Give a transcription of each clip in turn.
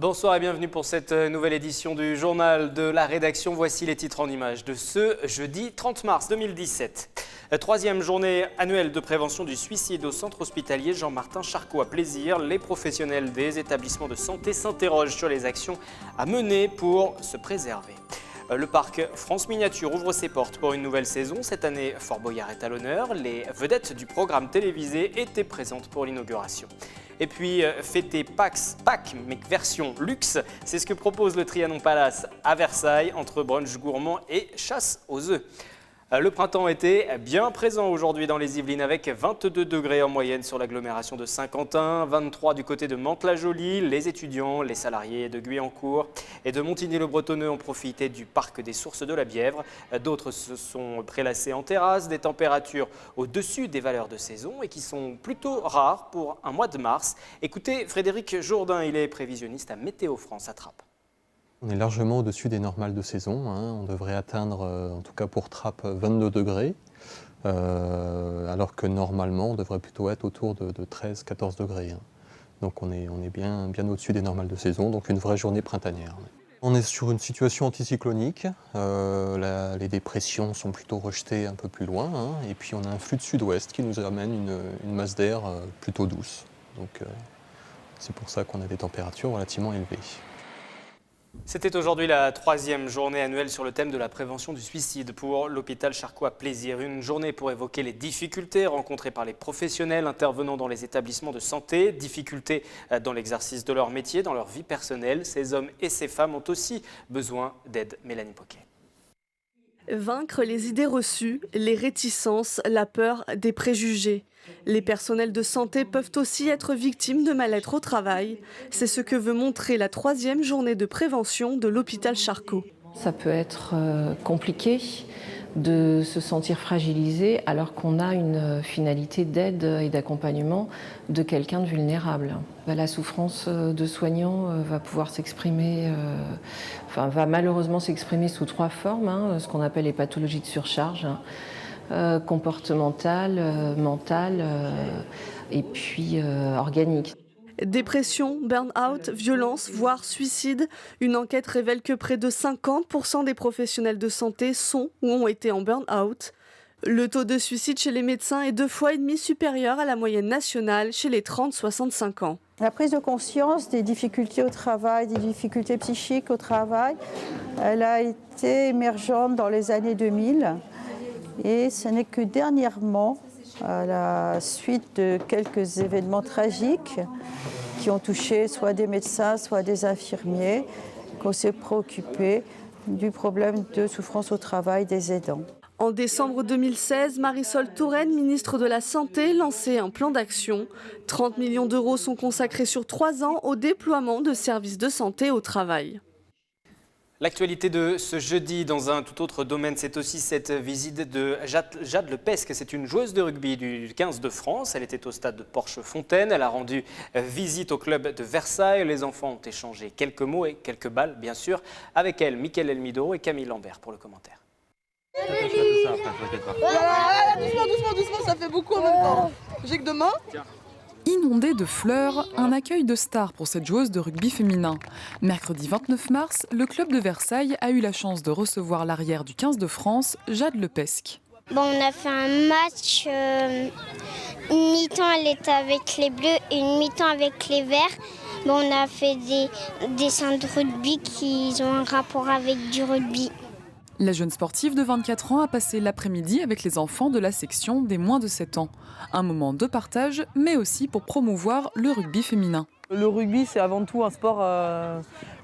Bonsoir et bienvenue pour cette nouvelle édition du journal de la rédaction. Voici les titres en images de ce jeudi 30 mars 2017. Troisième journée annuelle de prévention du suicide au centre hospitalier Jean-Martin Charcot à Plaisir. Les professionnels des établissements de santé s'interrogent sur les actions à mener pour se préserver. Le parc France Miniature ouvre ses portes pour une nouvelle saison. Cette année, Fort Boyard est à l'honneur. Les vedettes du programme télévisé étaient présentes pour l'inauguration. Et puis, fêter Pâques, mais version luxe, c'est ce que propose le Trianon Palace à Versailles, entre brunch gourmand et chasse aux œufs. Le printemps était bien présent aujourd'hui dans les Yvelines avec 22 degrés en moyenne sur l'agglomération de Saint-Quentin, 23 du côté de Mantes-la-Jolie. Les étudiants, les salariés de Guyancourt et de Montigny-le-Bretonneux ont profité du parc des Sources de la Bièvre. D'autres se sont prélassés en terrasse, des températures au-dessus des valeurs de saison et qui sont plutôt rares pour un mois de mars. Écoutez Frédéric Jourdain, il est prévisionniste à Météo France à Trappes. On est largement au-dessus des normales de saison. On devrait atteindre, en tout cas pour Trappes, 22 degrés, alors que normalement on devrait plutôt être autour de 13-14 degrés. Donc on est bien au-dessus des normales de saison, donc une vraie journée printanière. On est sur une situation anticyclonique, les dépressions sont plutôt rejetées un peu plus loin, et puis on a un flux de sud-ouest qui nous amène une masse d'air plutôt douce. Donc c'est pour ça qu'on a des températures relativement élevées. C'était aujourd'hui la troisième journée annuelle sur le thème de la prévention du suicide pour l'hôpital Charcot à Plaisir. Une journée pour évoquer les difficultés rencontrées par les professionnels intervenant dans les établissements de santé, difficultés dans l'exercice de leur métier, dans leur vie personnelle. Ces hommes et ces femmes ont aussi besoin d'aide. Mélanie Poquet. Vaincre les idées reçues, les réticences, la peur, des préjugés. Les personnels de santé peuvent aussi être victimes de mal-être au travail. C'est ce que veut montrer la troisième journée de prévention de l'hôpital Charcot. Ça peut être compliqué de se sentir fragilisé alors qu'on a une finalité d'aide et d'accompagnement de quelqu'un de vulnérable. La souffrance de soignants va pouvoir s'exprimer, va malheureusement s'exprimer sous trois formes, ce qu'on appelle les pathologies de surcharge, comportementales, mentales et puis organiques. Dépression, burn-out, violence, voire suicide. Une enquête révèle que près de 50% des professionnels de santé sont ou ont été en burn-out. Le taux de suicide chez les médecins est 2,5 fois supérieur à la moyenne nationale chez les 30-65 ans. La prise de conscience des difficultés au travail, des difficultés psychiques au travail, elle a été émergente dans les années 2000 et ce n'est que dernièrement, à la suite de quelques événements tragiques qui ont touché soit des médecins, soit des infirmiers, qu'on s'est préoccupé du problème de souffrance au travail des aidants. En décembre 2016, Marisol Touraine, ministre de la Santé, lançait un plan d'action. 30 millions d'euros sont consacrés sur 3 ans au déploiement de services de santé au travail. L'actualité de ce jeudi dans un tout autre domaine, c'est aussi cette visite de Jade Lepesque. C'est une joueuse de rugby du 15 de France. Elle était au stade de Porche-Fontaine. Elle a rendu visite au club de Versailles. Les enfants ont échangé quelques mots et quelques balles, bien sûr. Avec elle, Mickaël Elmido et Camille Lambert pour le commentaire. Doucement, ça fait beaucoup en même temps. J'ai que demain. Inondé de fleurs, un accueil de star pour cette joueuse de rugby féminin. Mercredi 29 mars, le club de Versailles a eu la chance de recevoir l'arrière du 15 de France, Jade Lepesque. Bon, on a fait un match, une mi-temps elle était avec les bleus et une mi-temps avec les verts. Bon, on a fait des dessins de rugby qui ont un rapport avec du rugby. La jeune sportive de 24 ans a passé l'après-midi avec les enfants de la section des moins de 7 ans. Un moment de partage, mais aussi pour promouvoir le rugby féminin. Le rugby, c'est avant tout un sport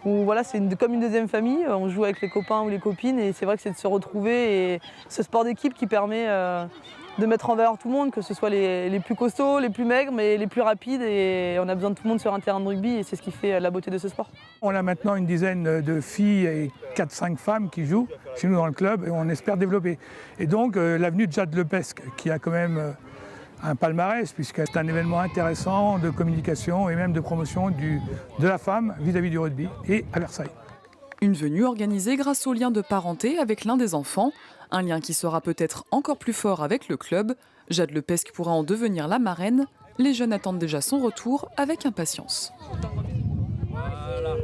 où voilà, c'est comme une deuxième famille. On joue avec les copains ou les copines et c'est vrai que c'est de se retrouver. Et ce sport d'équipe qui permet de mettre en valeur tout le monde, que ce soit les plus costauds, les plus maigres, mais les plus rapides. Et on a besoin de tout le monde sur un terrain de rugby et c'est ce qui fait la beauté de ce sport. On a maintenant une dizaine de filles et 4-5 femmes qui jouent chez nous dans le club et on espère développer. Et donc l'avenue de Jade Lepesque, qui a quand même un palmarès, puisque c'est un événement intéressant de communication et même de promotion de la femme vis-à-vis du rugby et à Versailles. Une venue organisée grâce au lien de parenté avec l'un des enfants, un lien qui sera peut-être encore plus fort avec le club. Jade Lepesque pourra en devenir la marraine. Les jeunes attendent déjà son retour avec impatience. Voilà.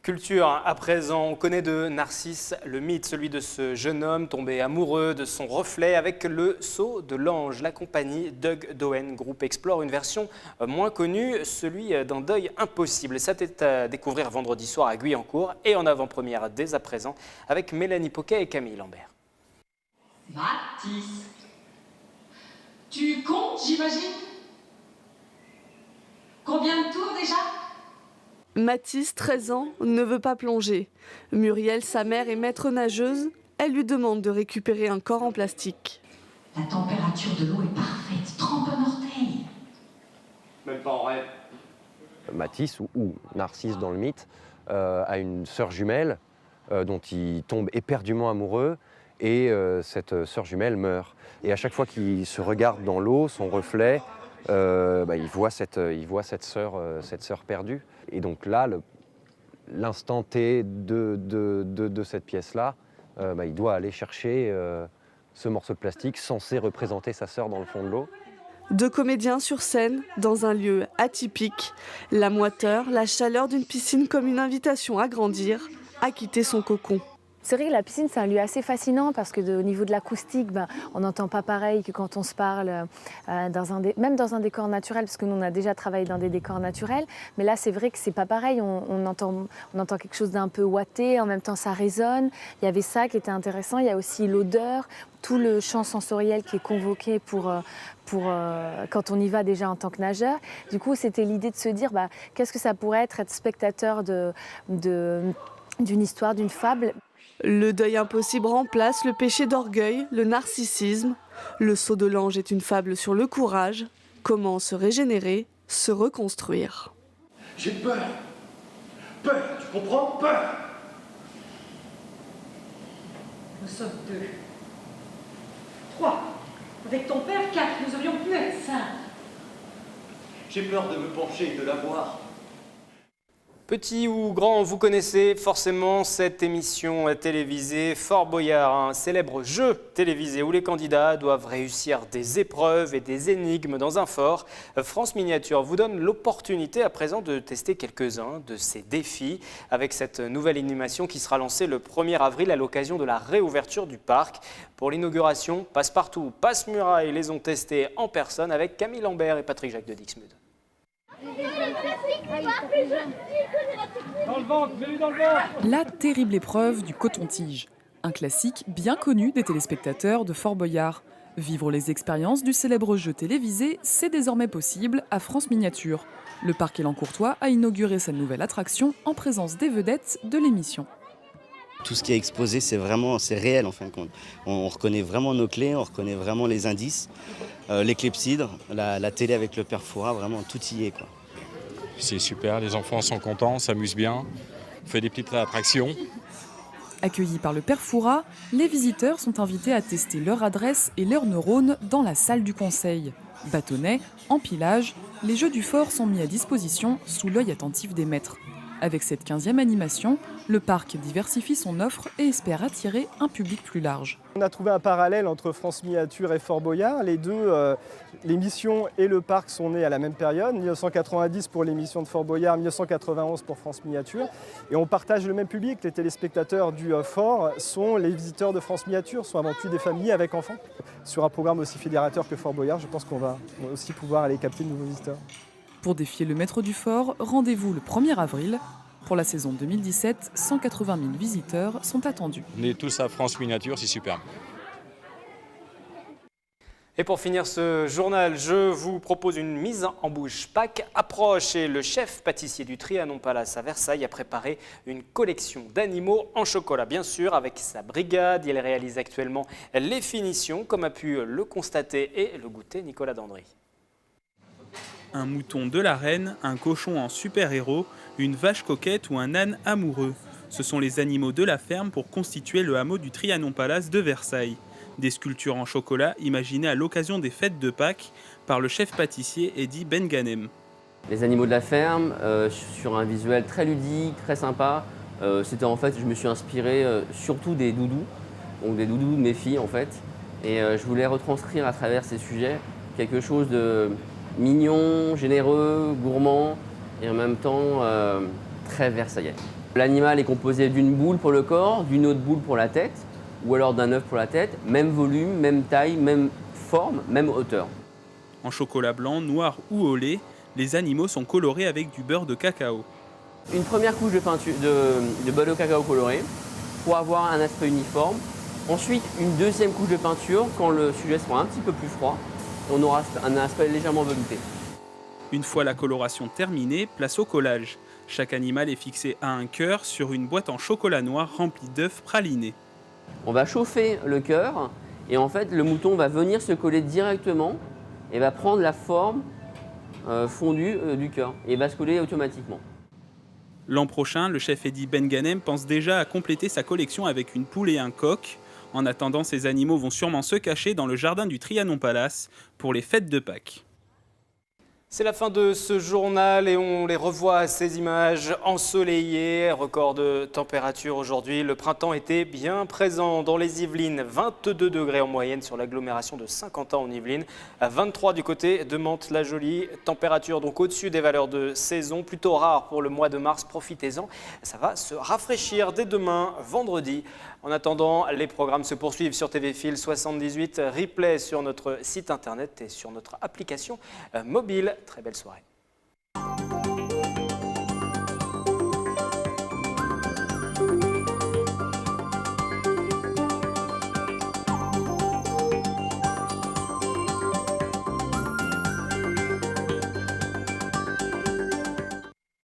Culture, à présent, on connaît de Narcisse le mythe, celui de ce jeune homme tombé amoureux de son reflet avec le sceau de l'ange. La compagnie Doug Doen Group explore une version moins connue, celui d'un deuil impossible. Ça est à découvrir vendredi soir à Guyancourt et en avant-première dès à présent avec Mélanie Poquet et Camille Lambert. Mathis, tu comptes, j'imagine? Combien de tours déjà? Mathis, 13 ans, ne veut pas plonger. Muriel, sa mère, est maître nageuse. Elle lui demande de récupérer un corps en plastique. La température de l'eau est parfaite. Trempe un orteil. Même pas en rêve. Mathis, ou Narcisse dans le mythe, a une sœur jumelle dont il tombe éperdument amoureux et cette sœur jumelle meurt. Et à chaque fois qu'il se regarde dans l'eau, son reflet, il voit cette sœur perdue. Et donc là, l'instant T de cette pièce-là, il doit aller chercher ce morceau de plastique censé représenter sa sœur dans le fond de l'eau. 2 comédiens sur scène, dans un lieu atypique. La moiteur, la chaleur d'une piscine comme une invitation à grandir, à quitter son cocon. C'est vrai que la piscine, c'est un lieu assez fascinant parce que au niveau de l'acoustique, on n'entend pas pareil que quand on se parle, même dans un décor naturel, parce que nous, on a déjà travaillé dans des décors naturels. Mais là, c'est vrai que c'est pas pareil. On entend quelque chose d'un peu ouaté, en même temps, ça résonne. Il y avait ça qui était intéressant. Il y a aussi l'odeur, tout le champ sensoriel qui est convoqué pour quand on y va déjà en tant que nageur. Du coup, c'était l'idée de se dire, qu'est-ce que ça pourrait être spectateur d'une histoire, d'une fable. Le deuil impossible remplace le péché d'orgueil, le narcissisme. Le sceau de l'ange est une fable sur le courage. Comment se régénérer, se reconstruire. J'ai peur. Peur, tu comprends? Peur. Nous sommes 2. 3. Avec ton père, 4. Nous aurions pu être 5. J'ai peur de me pencher et de la voir. Petit ou grand, vous connaissez forcément cette émission télévisée Fort Boyard, un célèbre jeu télévisé où les candidats doivent réussir des épreuves et des énigmes dans un fort. France Miniature vous donne l'opportunité à présent de tester quelques-uns de ces défis avec cette nouvelle animation qui sera lancée le 1er avril à l'occasion de la réouverture du parc. Pour l'inauguration, Passepartout, Passe-Muraille les ont testés en personne avec Camille Lambert et Patrick Jacques de Dixmude. Dans le ventre, mets-lui dans le ventre. La terrible épreuve du coton-tige, un classique bien connu des téléspectateurs de Fort Boyard. Vivre les expériences du célèbre jeu télévisé, c'est désormais possible à France Miniature. Le parc Élan-Courtois a inauguré sa nouvelle attraction en présence des vedettes de l'émission. Tout ce qui est exposé, c'est réel en fin de compte. On reconnaît vraiment nos clés, on reconnaît vraiment les indices, les clepsydres, la télé avec le père Fouras, vraiment tout y est, quoi. C'est super, les enfants sont contents, s'amusent bien, on fait des petites attractions. Accueillis par le père Fouras, les visiteurs sont invités à tester leur adresse et leurs neurones dans la salle du conseil. Bâtonnets, empilage, les jeux du fort sont mis à disposition sous l'œil attentif des maîtres. Avec cette 15e animation, le parc diversifie son offre et espère attirer un public plus large. On a trouvé un parallèle entre France Miniature et Fort Boyard. Les deux, l'émission et le parc sont nés à la même période, 1990 pour l'émission de Fort Boyard, 1991 pour France Miniature. Et on partage le même public. Les téléspectateurs du fort sont les visiteurs de France Miniature, sont avant tout des familles avec enfants. Sur un programme aussi fédérateur que Fort Boyard, je pense qu'on va aussi pouvoir aller capter de nouveaux visiteurs. Pour défier le maître du fort, rendez-vous le 1er avril. Pour la saison 2017, 180 000 visiteurs sont attendus. On est tous à France Miniature, c'est super. Et pour finir ce journal, je vous propose une mise en bouche. Pâques approche et le chef pâtissier du Trianon Palace à Versailles a préparé une collection d'animaux en chocolat. Bien sûr, avec sa brigade, il réalise actuellement les finitions, comme a pu le constater et le goûter Nicolas Dandry. Un mouton de la reine, un cochon en super-héros, une vache coquette ou un âne amoureux. Ce sont les animaux de la ferme pour constituer le hameau du Trianon Palace de Versailles. Des sculptures en chocolat imaginées à l'occasion des fêtes de Pâques par le chef pâtissier Eddy Benganem. Les animaux de la ferme, sur un visuel très ludique, très sympa. Je me suis inspiré surtout des doudous, donc des doudous de mes filles en fait. Et je voulais retranscrire à travers ces sujets quelque chose de mignon, généreux, gourmand, et en même temps très versaillais. L'animal est composé d'une boule pour le corps, d'une autre boule pour la tête, ou alors d'un œuf pour la tête, même volume, même taille, même forme, même hauteur. En chocolat blanc, noir ou au lait, les animaux sont colorés avec du beurre de cacao. Une première couche de beurre de cacao coloré pour avoir un aspect uniforme. Ensuite, une deuxième couche de peinture quand le sujet sera un petit peu plus froid. On aura un aspect légèrement velouté. Une fois la coloration terminée, place au collage. Chaque animal est fixé à un cœur sur une boîte en chocolat noir remplie d'œufs pralinés. On va chauffer le cœur et en fait le mouton va venir se coller directement et va prendre la forme fondue du cœur et va se coller automatiquement. L'an prochain, le chef Eddy Ben-Ghanem pense déjà à compléter sa collection avec une poule et un coq. En attendant, ces animaux vont sûrement se cacher dans le jardin du Trianon Palace pour les fêtes de Pâques. C'est la fin de ce journal et on les revoit, ces images ensoleillées, record de température aujourd'hui. Le printemps était bien présent dans les Yvelines, 22 degrés en moyenne sur l'agglomération de Saint-Quentin en Yvelines, 23 du côté de Mantes-la-Jolie. Température donc au-dessus des valeurs de saison, plutôt rare pour le mois de mars, profitez-en. Ça va se rafraîchir dès demain, vendredi. En attendant, les programmes se poursuivent sur TV Fil 78, replay sur notre site internet et sur notre application mobile. Très belle soirée.